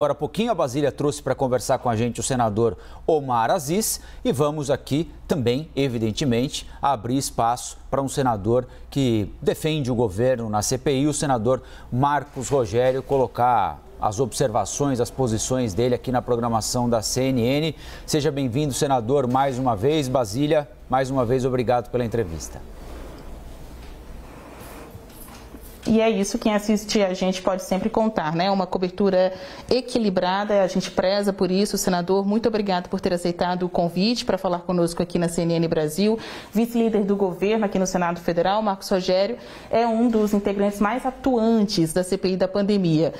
Agora há pouquinho a Basília trouxe para conversar com a gente o senador Omar Aziz e vamos aqui também, evidentemente, abrir espaço para um senador que defende o governo na CPI, o senador Marcos Rogério, colocar as observações, as posições dele aqui na programação da CNN. Seja bem-vindo, senador, mais uma vez. Basília, mais uma vez, obrigado pela entrevista. E é isso, quem assiste a gente pode sempre contar, né? Uma cobertura equilibrada, a gente preza por isso. Senador, muito obrigado por ter aceitado o convite para falar conosco aqui na CNN Brasil. Vice-líder do governo aqui no Senado Federal, Marcos Rogério, é um dos integrantes mais atuantes da CPI da pandemia.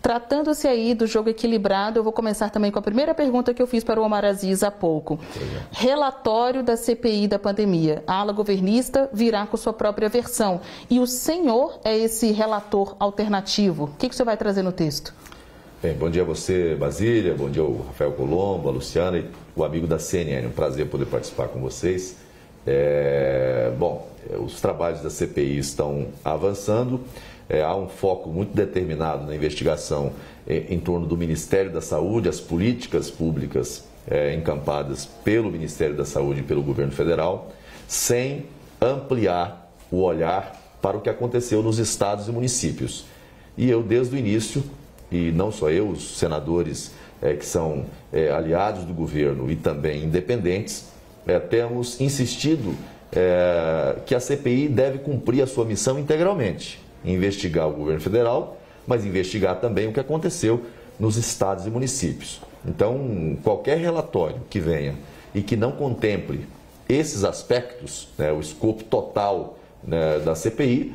Tratando-se aí do jogo equilibrado, eu vou começar também com a primeira pergunta que eu fiz para o Omar Aziz há pouco. Relatório da CPI da pandemia. A ala governista virá com sua própria versão. E o senhor é esse relator alternativo. O que o senhor vai trazer no texto? Bem, bom dia a você, Basília. Bom dia ao Rafael Colombo, a Luciana e o amigo da CNN. Um prazer poder participar com vocês. Os trabalhos da CPI estão avançando. Há um foco muito determinado na investigação em torno do Ministério da Saúde, as políticas públicas encampadas pelo Ministério da Saúde e pelo governo federal, sem ampliar o olhar para o que aconteceu nos estados e municípios. E eu, desde o início, e não só eu, os senadores que são aliados do governo e também independentes, temos insistido que a CPI deve cumprir a sua missão integralmente. Investigar o governo federal, mas investigar também o que aconteceu nos estados e municípios. Então, qualquer relatório que venha e que não contemple esses aspectos, o escopo total da CPI,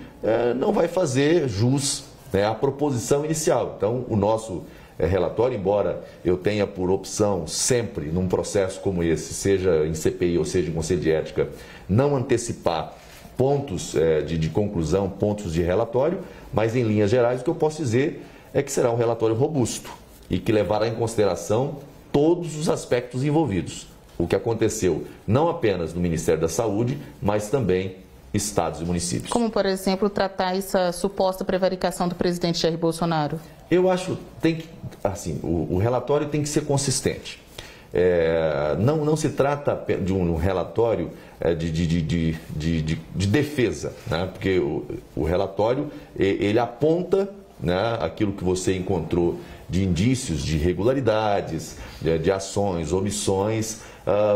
não vai fazer jus à proposição inicial. Então, o nosso relatório, embora eu tenha por opção sempre, num processo como esse, seja em CPI ou seja em Conselho de Ética, não antecipar pontos de conclusão, pontos de relatório, mas em linhas gerais o que eu posso dizer é que será um relatório robusto e que levará em consideração todos os aspectos envolvidos. O que aconteceu não apenas no Ministério da Saúde, mas também estados e municípios. Como, por exemplo, tratar essa suposta prevaricação do presidente Jair Bolsonaro? Eu acho que o relatório tem que ser consistente. Não se trata de um relatório de defesa, né? Porque o relatório ele aponta, né, aquilo que você encontrou de indícios de irregularidades, de ações, omissões,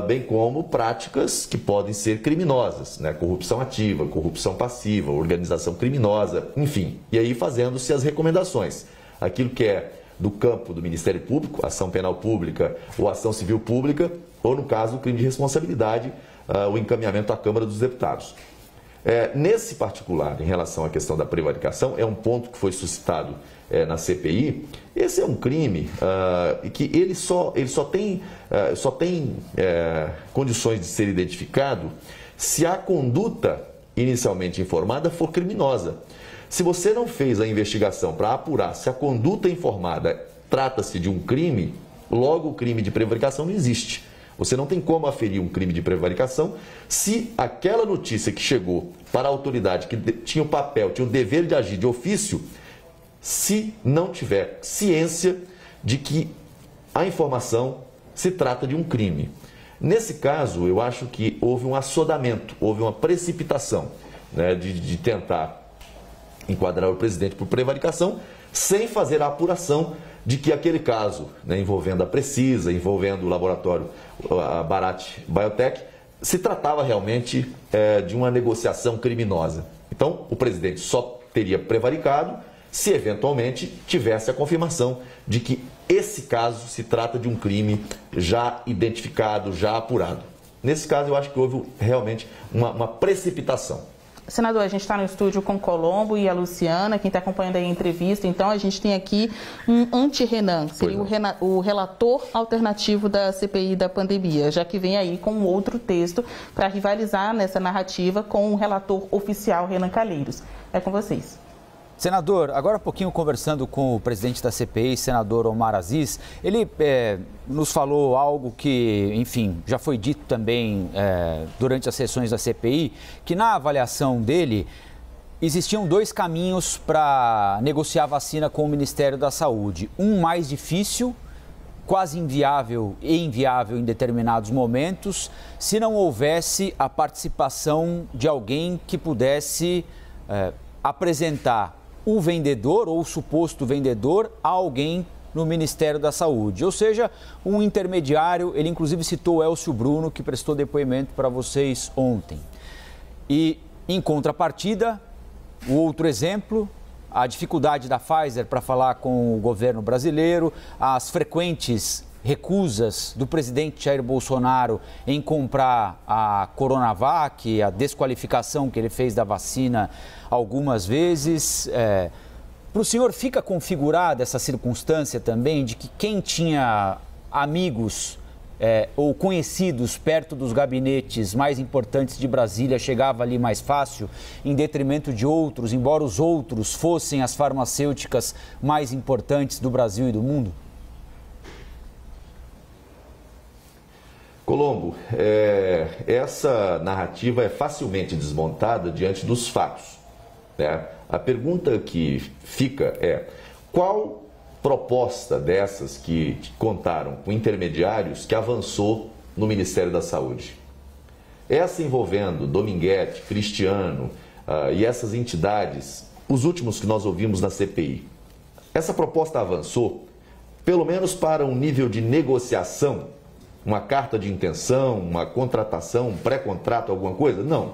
bem como práticas que podem ser criminosas, né? Corrupção ativa, corrupção passiva, organização criminosa, enfim. E aí fazendo-se as recomendações. Aquilo que é do campo do Ministério Público, ação penal pública ou ação civil pública, ou no caso, o crime de responsabilidade, o encaminhamento à Câmara dos Deputados. Nesse particular, em relação à questão da prevaricação, é um ponto que foi suscitado na CPI. Esse é um crime que ele só tem condições de ser identificado se a conduta inicialmente informada for criminosa. Se você não fez a investigação para apurar se a conduta informada trata-se de um crime, logo o crime de prevaricação não existe. Você não tem como aferir um crime de prevaricação se aquela notícia que chegou para a autoridade que tinha o papel, tinha o dever de agir de ofício, se não tiver ciência de que a informação se trata de um crime. Nesse caso, eu acho que houve um assodamento, houve uma precipitação, né, de tentar enquadrar o presidente por prevaricação, sem fazer a apuração de que aquele caso, né, envolvendo a Precisa, envolvendo o laboratório, a Bharat Biotech, se tratava realmente de uma negociação criminosa. Então, o presidente só teria prevaricado se eventualmente tivesse a confirmação de que esse caso se trata de um crime já identificado, já apurado. Nesse caso, eu acho que houve realmente uma precipitação. Senador, a gente está no estúdio com o Colombo e a Luciana, quem está acompanhando aí a entrevista. Então, a gente tem aqui um anti-Renan, seria o relator alternativo da CPI da pandemia, já que vem aí com um outro texto para rivalizar nessa narrativa com o relator oficial, Renan Calheiros. É com vocês. Senador, agora há pouquinho conversando com o presidente da CPI, senador Omar Aziz, ele nos falou algo que, enfim, já foi dito também durante as sessões da CPI, que na avaliação dele existiam dois caminhos para negociar vacina com o Ministério da Saúde. Um mais difícil, quase inviável e inviável em determinados momentos, se não houvesse a participação de alguém que pudesse apresentar o vendedor ou o suposto vendedor a alguém no Ministério da Saúde. Ou seja, um intermediário. Ele inclusive citou o Elcio Bruno, que prestou depoimento para vocês ontem. E em contrapartida, o outro exemplo, a dificuldade da Pfizer para falar com o governo brasileiro, as frequentes recusas do presidente Jair Bolsonaro em comprar a Coronavac, a desqualificação que ele fez da vacina algumas vezes. Para o senhor fica configurada essa circunstância também de que quem tinha amigos ou conhecidos perto dos gabinetes mais importantes de Brasília chegava ali mais fácil, em detrimento de outros, embora os outros fossem as farmacêuticas mais importantes do Brasil e do mundo? Colombo, essa narrativa é facilmente desmontada diante dos fatos, né? A pergunta que fica é: qual proposta dessas que contaram com intermediários que avançou no Ministério da Saúde? Essa envolvendo Dominguete, Cristiano e essas entidades, os últimos que nós ouvimos na CPI. Essa proposta avançou, pelo menos para um nível de negociação, uma carta de intenção, uma contratação, um pré-contrato, alguma coisa? Não,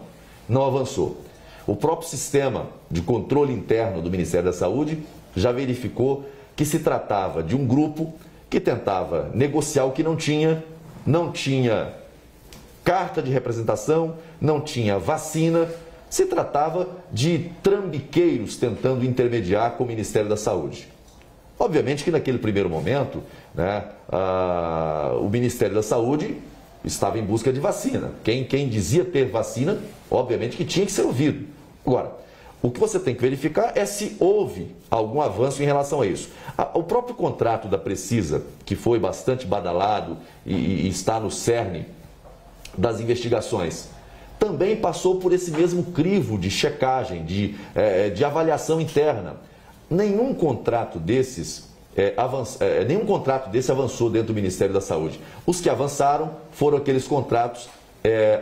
não avançou. O próprio sistema de controle interno do Ministério da Saúde já verificou que se tratava de um grupo que tentava negociar o que não tinha carta de representação, não tinha vacina, se tratava de trambiqueiros tentando intermediar com o Ministério da Saúde. Obviamente que naquele primeiro momento, né, o Ministério da Saúde estava em busca de vacina. Quem dizia ter vacina, obviamente que tinha que ser ouvido. Agora, o que você tem que verificar é se houve algum avanço em relação a isso. O próprio contrato da Precisa, que foi bastante badalado e está no cerne das investigações, também passou por esse mesmo crivo de checagem, de avaliação interna. Nenhum contrato desse avançou dentro do Ministério da Saúde. Os que avançaram foram aqueles contratos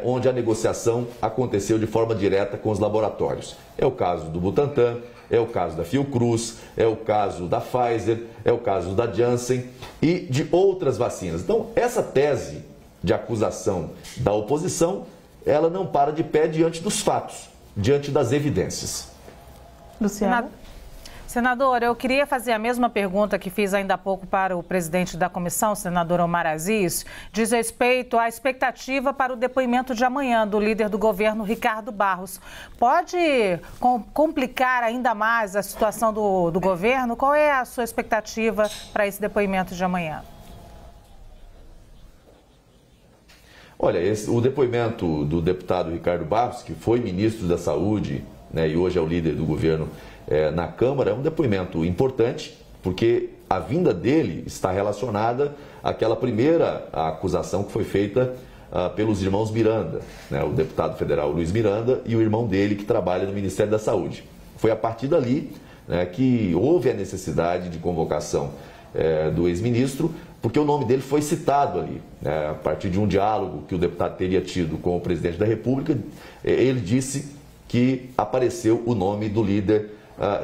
onde a negociação aconteceu de forma direta com os laboratórios. É o caso do Butantan, é o caso da Fiocruz, é o caso da Pfizer, é o caso da Janssen e de outras vacinas. Então, essa tese de acusação da oposição, ela não para de pé diante dos fatos, diante das evidências. Luciana? Senador, eu queria fazer a mesma pergunta que fiz ainda há pouco para o presidente da comissão, o senador Omar Aziz, diz respeito à expectativa para o depoimento de amanhã do líder do governo, Ricardo Barros. Pode complicar ainda mais a situação do governo? Qual é a sua expectativa para esse depoimento de amanhã? Olha, o depoimento do deputado Ricardo Barros, que foi ministro da Saúde, né, e hoje é o líder do governo na Câmara, é um depoimento importante, porque a vinda dele está relacionada àquela primeira acusação que foi feita pelos irmãos Miranda, né, o deputado federal Luiz Miranda e o irmão dele que trabalha no Ministério da Saúde. Foi a partir dali, né, que houve a necessidade de convocação do ex-ministro, porque o nome dele foi citado ali, né, a partir de um diálogo que o deputado teria tido com o presidente da República. Ele disse que apareceu o nome do líder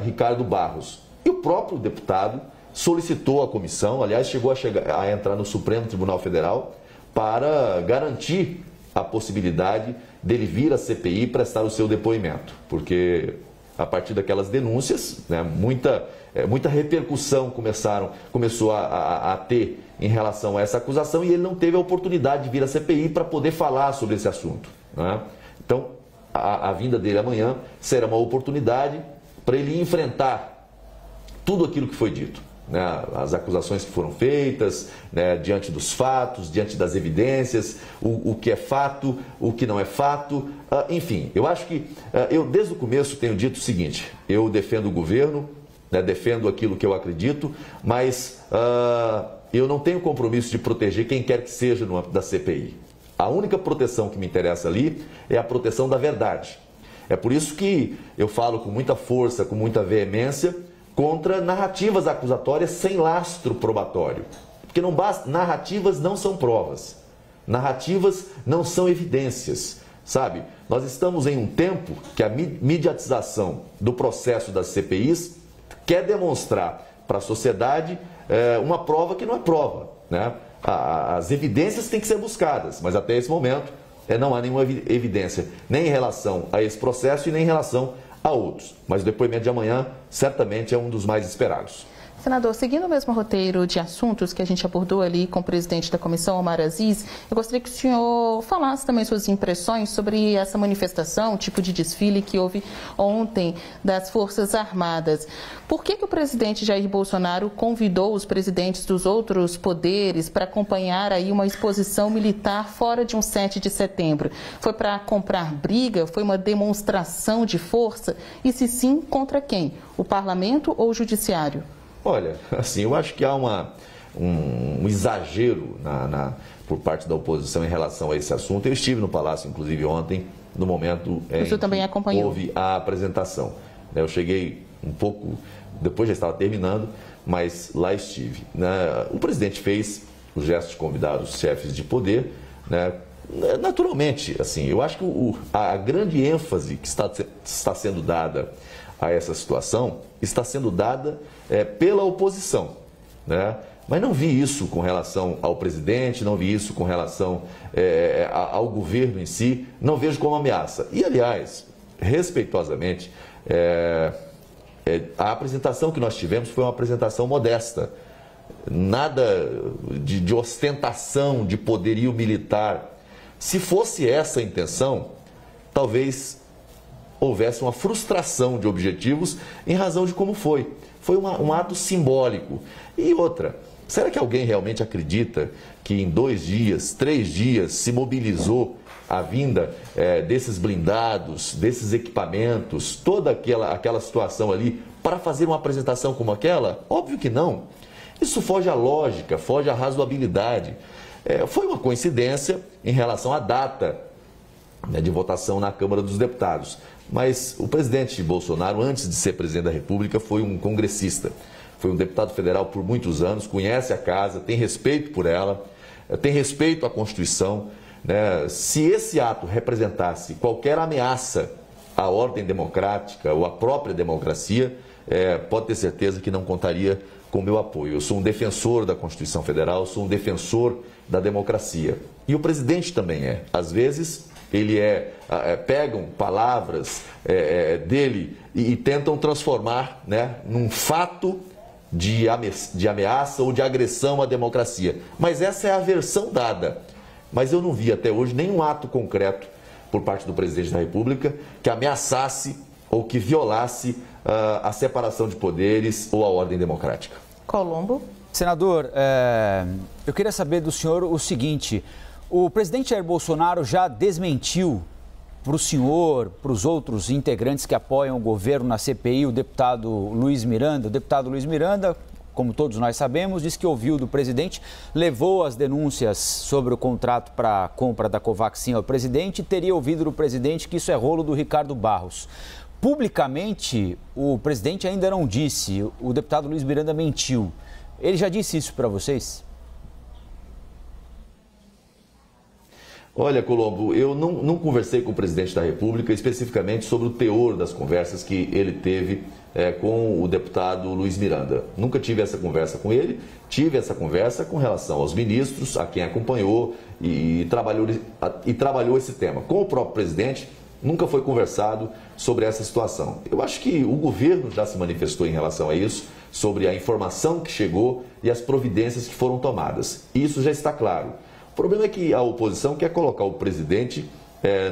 Ricardo Barros. E o próprio deputado solicitou à comissão, aliás, chegou a entrar no Supremo Tribunal Federal para garantir a possibilidade dele vir à CPI prestar o seu depoimento, porque a partir daquelas denúncias, né, muita repercussão começou a ter em relação a essa acusação, e ele não teve a oportunidade de vir à CPI para poder falar sobre esse assunto, né? Então, a vinda dele amanhã será uma oportunidade para ele enfrentar tudo aquilo que foi dito, né? As acusações que foram feitas, né, diante dos fatos, diante das evidências, o que é fato, o que não é fato, enfim. Eu acho que eu desde o começo tenho dito o seguinte: eu defendo o governo, né, defendo aquilo que eu acredito, mas eu não tenho compromisso de proteger quem quer que seja da CPI. A única proteção que me interessa ali é a proteção da verdade. É por isso que eu falo com muita força, com muita veemência, contra narrativas acusatórias sem lastro probatório. Porque não basta, narrativas não são provas, narrativas não são evidências, sabe? Nós estamos em um tempo que a mediatização do processo das CPIs quer demonstrar para a sociedade uma prova que não é prova, né? As evidências têm que ser buscadas, mas até esse momento não há nenhuma evidência, nem em relação a esse processo e nem em relação a outros. Mas o depoimento de amanhã certamente é um dos mais esperados. Senador, seguindo o mesmo roteiro de assuntos que a gente abordou ali com o presidente da comissão, Omar Aziz, eu gostaria que o senhor falasse também suas impressões sobre essa manifestação, tipo de desfile que houve ontem das Forças Armadas. Por que o presidente Jair Bolsonaro convidou os presidentes dos outros poderes para acompanhar aí uma exposição militar fora de um 7 de setembro? Foi para comprar briga? Foi uma demonstração de força? E se sim, contra quem? O parlamento ou o judiciário? Olha, assim, eu acho que há um exagero por parte da oposição em relação a esse assunto. Eu estive no Palácio, inclusive, ontem, no momento em que houve a apresentação. Eu cheguei um pouco, depois já estava terminando, mas lá estive. O presidente fez o gesto de convidar os chefes de poder, né? Naturalmente, assim, eu acho que a grande ênfase que está sendo dada a essa situação está sendo dada pela oposição, né? Mas não vi isso com relação ao presidente, não vi isso com relação ao governo em si, não vejo como ameaça. E, aliás, respeitosamente, a apresentação que nós tivemos foi uma apresentação modesta, nada de ostentação, de poderio militar. Se fosse essa a intenção, talvez houvesse uma frustração de objetivos em razão de como foi. Foi um ato simbólico. E outra, será que alguém realmente acredita que em 2 dias, 3 dias, se mobilizou a vinda desses blindados, desses equipamentos, toda aquela situação ali, para fazer uma apresentação como aquela? Óbvio que não. Isso foge à lógica, foge à razoabilidade. Foi uma coincidência em relação à data de votação na Câmara dos Deputados. Mas o presidente Bolsonaro, antes de ser presidente da República, foi um congressista. Foi um deputado federal por muitos anos, conhece a casa, tem respeito por ela, tem respeito à Constituição, né? Se esse ato representasse qualquer ameaça à ordem democrática ou à própria democracia, pode ter certeza que não contaria com o meu apoio. Eu sou um defensor da Constituição Federal, sou um defensor da democracia. E o presidente também é. Às vezes, ele pegam palavras dele e tentam transformar, né, num fato de ameaça ou de agressão à democracia. Mas essa é a versão dada. Mas eu não vi até hoje nenhum ato concreto por parte do presidente da República que ameaçasse ou que violasse a separação de poderes ou a ordem democrática. Colombo. Senador, eu queria saber do senhor o seguinte: o presidente Jair Bolsonaro já desmentiu para o senhor, para os outros integrantes que apoiam o governo na CPI, o deputado Luiz Miranda. O deputado Luiz Miranda, como todos nós sabemos, disse que ouviu do presidente, levou as denúncias sobre o contrato para a compra da Covaxin ao presidente e teria ouvido do presidente que isso é rolo do Ricardo Barros. Publicamente, o presidente ainda não disse, o deputado Luiz Miranda mentiu. Ele já disse isso para vocês? Olha, Colombo, eu não conversei com o presidente da República especificamente sobre o teor das conversas que ele teve com o deputado Luiz Miranda. Nunca tive essa conversa com ele, tive essa conversa com relação aos ministros, a quem acompanhou e trabalhou esse tema. Com o próprio presidente, nunca foi conversado sobre essa situação. Eu acho que o governo já se manifestou em relação a isso, sobre a informação que chegou e as providências que foram tomadas. Isso já está claro. O problema é que a oposição quer colocar o presidente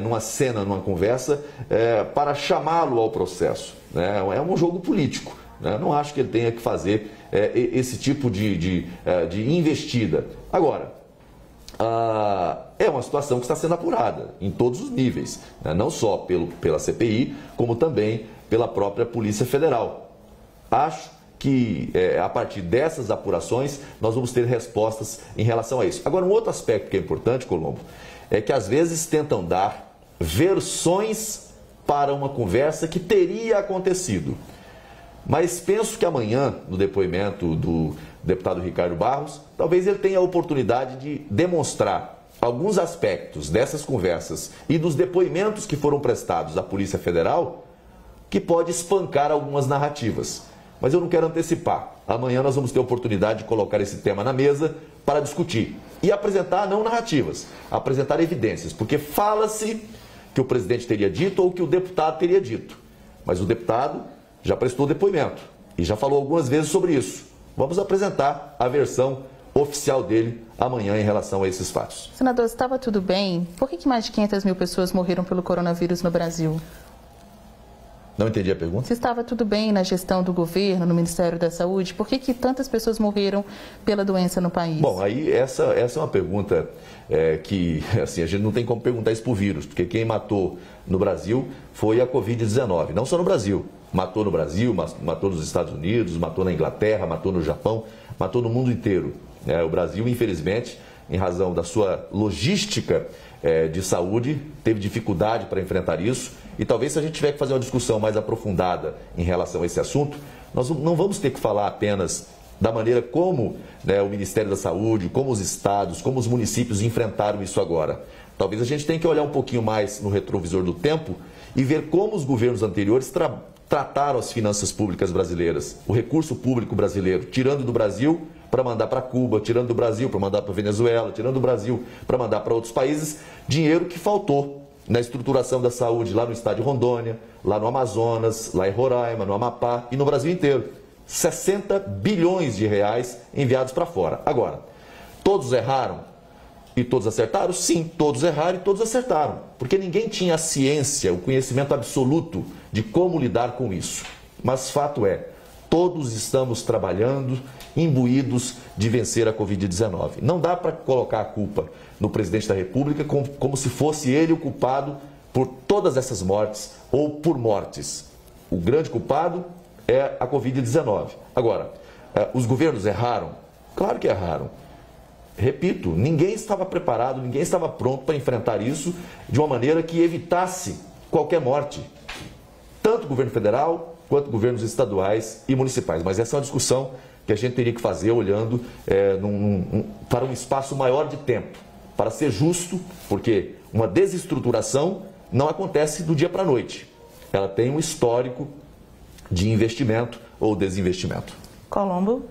numa conversa, para chamá-lo ao processo, né? É um jogo político, né? Não acho que ele tenha que fazer esse tipo de investida. Agora, é uma situação que está sendo apurada em todos os níveis, né? Não só pela CPI, como também pela própria Polícia Federal. Acho que a partir dessas apurações nós vamos ter respostas em relação a isso. Agora, um outro aspecto que é importante, Colombo, é que às vezes tentam dar versões para uma conversa que teria acontecido. Mas penso que amanhã, no depoimento do deputado Ricardo Barros, talvez ele tenha a oportunidade de demonstrar alguns aspectos dessas conversas e dos depoimentos que foram prestados à Polícia Federal que pode espancar algumas narrativas. Mas eu não quero antecipar. Amanhã nós vamos ter a oportunidade de colocar esse tema na mesa para discutir e apresentar não narrativas, apresentar evidências, porque fala-se que o presidente teria dito ou que o deputado teria dito. Mas o deputado já prestou depoimento e já falou algumas vezes sobre isso. Vamos apresentar a versão oficial dele amanhã em relação a esses fatos. Senador, estava tudo bem? Por que mais de 500 mil pessoas morreram pelo coronavírus no Brasil? Não entendi a pergunta. Se estava tudo bem na gestão do governo, no Ministério da Saúde, por que tantas pessoas morreram pela doença no país? Bom, aí essa é uma pergunta que assim, a gente não tem como perguntar isso para o vírus, porque quem matou no Brasil foi a Covid-19, não só no Brasil. Matou no Brasil, matou nos Estados Unidos, matou na Inglaterra, matou no Japão, matou no mundo inteiro. O Brasil, infelizmente, em razão da sua logística de saúde, teve dificuldade para enfrentar isso. E talvez se a gente tiver que fazer uma discussão mais aprofundada em relação a esse assunto, nós não vamos ter que falar apenas da maneira como o Ministério da Saúde, como os estados, como os municípios enfrentaram isso agora. Talvez a gente tenha que olhar um pouquinho mais no retrovisor do tempo e ver como os governos anteriores trataram as finanças públicas brasileiras, o recurso público brasileiro, tirando do Brasil para mandar para Cuba, tirando do Brasil para mandar para Venezuela, tirando do Brasil para mandar para outros países, dinheiro que faltou na estruturação da saúde lá no estado de Rondônia, lá no Amazonas, lá em Roraima, no Amapá e no Brasil inteiro. 60 bilhões de reais enviados para fora. Agora, todos erraram e todos acertaram? Sim, todos erraram e todos acertaram. Porque ninguém tinha a ciência, o conhecimento absoluto de como lidar com isso. Mas fato é, todos estamos trabalhando, imbuídos de vencer a Covid-19. Não dá para colocar a culpa no presidente da República como se fosse ele o culpado por todas essas mortes ou por mortes. O grande culpado é a Covid-19. Agora, os governos erraram? Claro que erraram. Repito, ninguém estava preparado, ninguém estava pronto para enfrentar isso de uma maneira que evitasse qualquer morte. Tanto o governo federal quanto governos estaduais e municipais. Mas essa é uma discussão que a gente teria que fazer olhando para um espaço maior de tempo, para ser justo, porque uma desestruturação não acontece do dia para a noite. Ela tem um histórico de investimento ou desinvestimento. Colombo.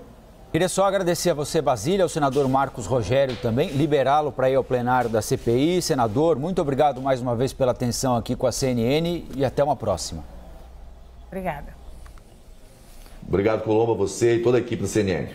Queria só agradecer a você, Basília, ao senador Marcos Rogério também, liberá-lo para ir ao plenário da CPI. Senador, muito obrigado mais uma vez pela atenção aqui com a CNN e até uma próxima. Obrigada. Obrigado, Colombo, a você e toda a equipe da CNN.